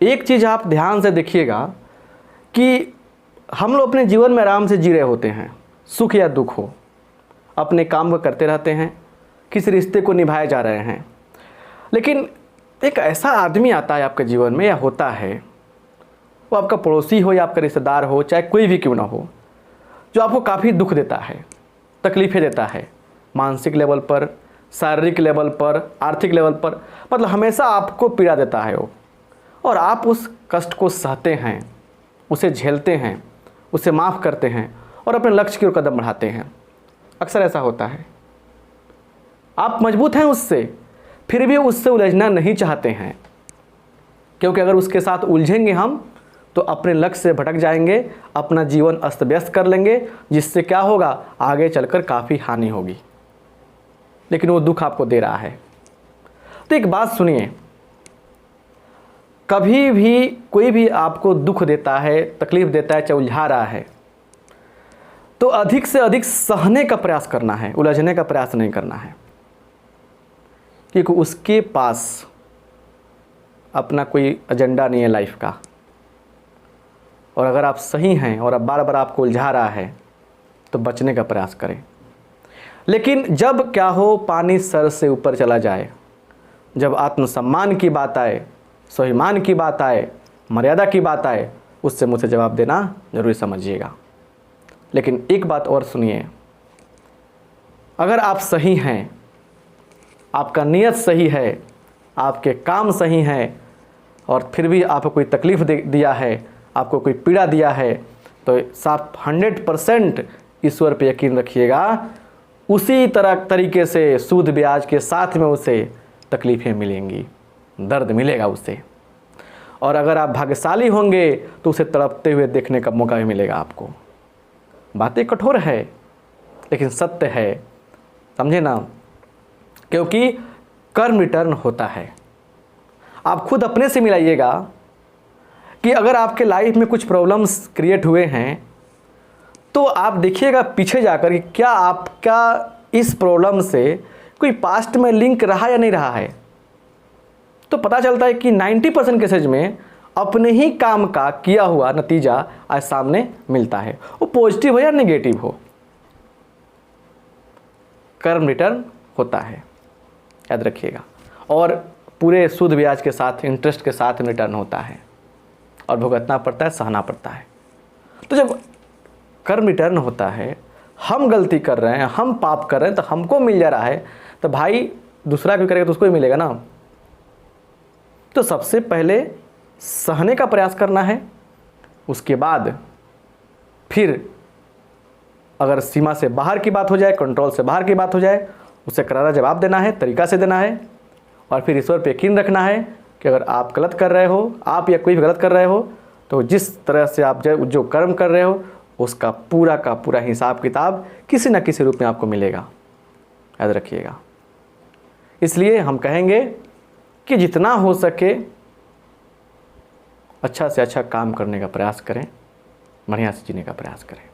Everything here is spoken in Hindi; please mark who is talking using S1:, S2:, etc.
S1: एक चीज़ आप ध्यान से देखिएगा कि हम लोग अपने जीवन में आराम से जी रहे होते हैं, सुख या दुख हो, अपने काम को करते रहते हैं, किसी रिश्ते को निभाए जा रहे हैं। लेकिन एक ऐसा आदमी आता है आपके जीवन में या होता है, वो आपका पड़ोसी हो या आपका रिश्तेदार हो, चाहे कोई भी क्यों ना हो, जो आपको काफ़ी दुख देता है, तकलीफ़ें देता है, मानसिक लेवल पर, शारीरिक लेवल पर, आर्थिक लेवल पर, मतलब हमेशा आपको पीड़ा देता है वो, और आप उस कष्ट को सहते हैं, उसे झेलते हैं, उसे माफ़ करते हैं और अपने लक्ष्य की ओर कदम बढ़ाते हैं। अक्सर ऐसा होता है, आप मजबूत हैं उससे, फिर भी उससे उलझना नहीं चाहते हैं, क्योंकि अगर उसके साथ उलझेंगे हम तो अपने लक्ष्य से भटक जाएंगे, अपना जीवन अस्त व्यस्त कर लेंगे, जिससे क्या होगा, आगे चलकर काफ़ी हानि होगी। लेकिन वो दुख आपको दे रहा है। तो एक बात सुनिए, कभी भी कोई भी आपको दुख देता है, तकलीफ़ देता है, चाहे उलझा रहा है, तो अधिक से अधिक सहने का प्रयास करना है, उलझने का प्रयास नहीं करना है, क्योंकि उसके पास अपना कोई एजेंडा नहीं है लाइफ का। और अगर आप सही हैं और अब बार बार आपको उलझा रहा है तो बचने का प्रयास करें। लेकिन जब क्या हो, पानी सर से ऊपर चला जाए, जब आत्मसम्मान की बात आए, स्वाभिमान की बात आए, मर्यादा की बात आए, उससे मुझसे जवाब देना जरूरी समझिएगा। लेकिन एक बात और सुनिए, अगर आप सही हैं, आपका नियत सही है, आपके काम सही हैं, और फिर भी आपको कोई तकलीफ़ दिया है, आपको कोई पीड़ा दिया है, तो साफ 100% ईश्वर पे यकीन रखिएगा, उसी तरीके से सूद ब्याज के साथ में उसे तकलीफ़ें मिलेंगी, दर्द मिलेगा उसे। और अगर आप भाग्यशाली होंगे तो उसे तड़पते हुए देखने का मौका भी मिलेगा आपको। बातें कठोर है लेकिन सत्य है, समझे ना, क्योंकि कर्म रिटर्न होता है। आप खुद अपने से मिलाइएगा कि अगर आपके लाइफ में कुछ प्रॉब्लम्स क्रिएट हुए हैं तो आप देखिएगा पीछे जाकर कि क्या आपका इस प्रॉब्लम से कोई पास्ट में लिंक रहा या नहीं रहा है। तो पता चलता है कि 90% केसेज में अपने ही काम का किया हुआ नतीजा आज सामने मिलता है, वो पॉजिटिव हो या नेगेटिव हो। कर्म रिटर्न होता है, याद रखिएगा। और पूरे सूद ब्याज के साथ, इंटरेस्ट के साथ रिटर्न होता है और भुगतना पड़ता है, सहना पड़ता है। तो जब कर्म रिटर्न होता है, हम गलती कर रहे हैं, हम पाप कर रहे हैं, तो हमको मिल जा रहा है, तो भाई दूसरा भी करेगा तो उसको ही मिलेगा ना। तो सबसे पहले सहने का प्रयास करना है, उसके बाद फिर अगर सीमा से बाहर की बात हो जाए, कंट्रोल से बाहर की बात हो जाए, उसे करारा जवाब देना है, तरीका से देना है। और फिर ईश्वर पे यकीन रखना है कि अगर आप गलत कर रहे हो, आप या कोई भी गलत कर रहे हो, तो जिस तरह से आप जो कर्म कर रहे हो उसका पूरा का पूरा हिसाब किताब किसी न किसी रूप में आपको मिलेगा, याद रखिएगा। इसलिए हम कहेंगे कि जितना हो सके अच्छा से अच्छा काम करने का प्रयास करें, बढ़िया से जीने का प्रयास करें।